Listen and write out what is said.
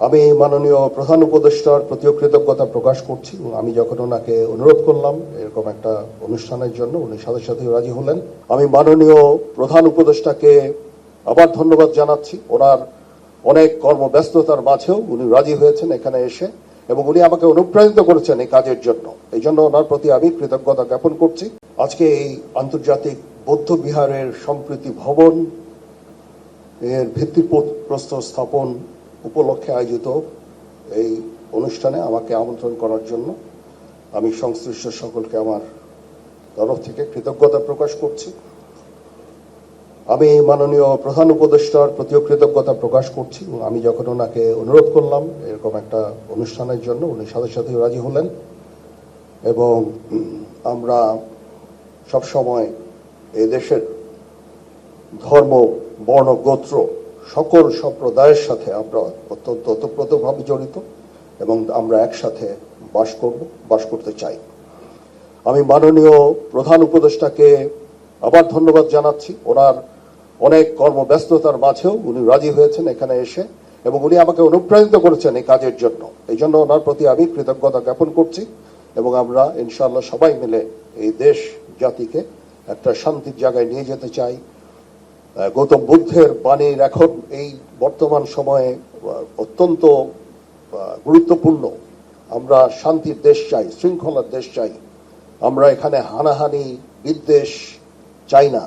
আমি মাননীয় প্রধান উপদেষ্টার প্রতি কৃতজ্ঞতা প্রকাশ করছি। আমি যখন ওনাকে অনুরোধ করলাম এরকম একটা অনুষ্ঠানের জন্য, উনি সাথে সাথে রাজি হলেন। আমি মাননীয় প্রধান উপদেষ্টাকে আবার ধন্যবাদ জানাচ্ছি। ওনার অনেক কর্মব্যস্ততার মাঝেও উনি রাজি হয়েছেন এখানে এসে, এবং উনি আমাকে অনুপ্রাণিত করেছেন এই কাজের জন্য। এই জন্য ওনার প্রতি আমি কৃতজ্ঞতা জ্ঞাপন করছি। আজকে এই আন্তর্জাতিক বৌদ্ধ বিহারের সম্প্রীতি ভবন এর ভিত্তিপ্রস্তর স্থাপন উপলক্ষে আয়োজিত এই অনুষ্ঠানে আমাকে আমন্ত্রণ করার জন্য আমি সংশ্লিষ্ট সকলকে আমার তরফ থেকে কৃতজ্ঞতা প্রকাশ করছি। আমি মাননীয় প্রধান উপদেষ্টার প্রতি কৃতজ্ঞতা প্রকাশ করছি। আমি যখন ওনাকে অনুরোধ করলাম এরকম একটা অনুষ্ঠানের জন্য, উনি সাথে সাথে রাজি হলেন, এবং আমরা সবসময় এই দেশের ধর্ম, বর্ণ, গোত্র সকল সম্প্রদায়ের সাথে আমরা অত্যন্ত ওতপ্রোতভাবে জড়িত, এবং আমরা একসাথে বাস করতে চাই। আমি মাননীয় প্রধান উপদেষ্টাকে আবার ধন্যবাদ জানাচ্ছি। ওনার অনেক কর্মব্যস্ততার মাঝেও উনি রাজি হয়েছেন এখানে এসে, এবং উনি আমাকে অনুপ্রাণিত করেছেন এই কাজের জন্য। এই জন্য ওনার প্রতি আমি কৃতজ্ঞতা জ্ঞাপন করছি, এবং আমরা ইনশাআল্লাহ সবাই মিলে এই দেশ জাতিকে একটা শান্তির জায়গায় নিয়ে যেতে চাই। গৌতম বুদ্ধের বাণীর এখন এই বর্তমান সময়ে অত্যন্ত গুরুত্বপূর্ণ। আমরা শান্তির দেশ চাই, শৃঙ্খলার দেশ চাই। আমরা এখানে হানাহানি, বিদ্বেষ চাই না।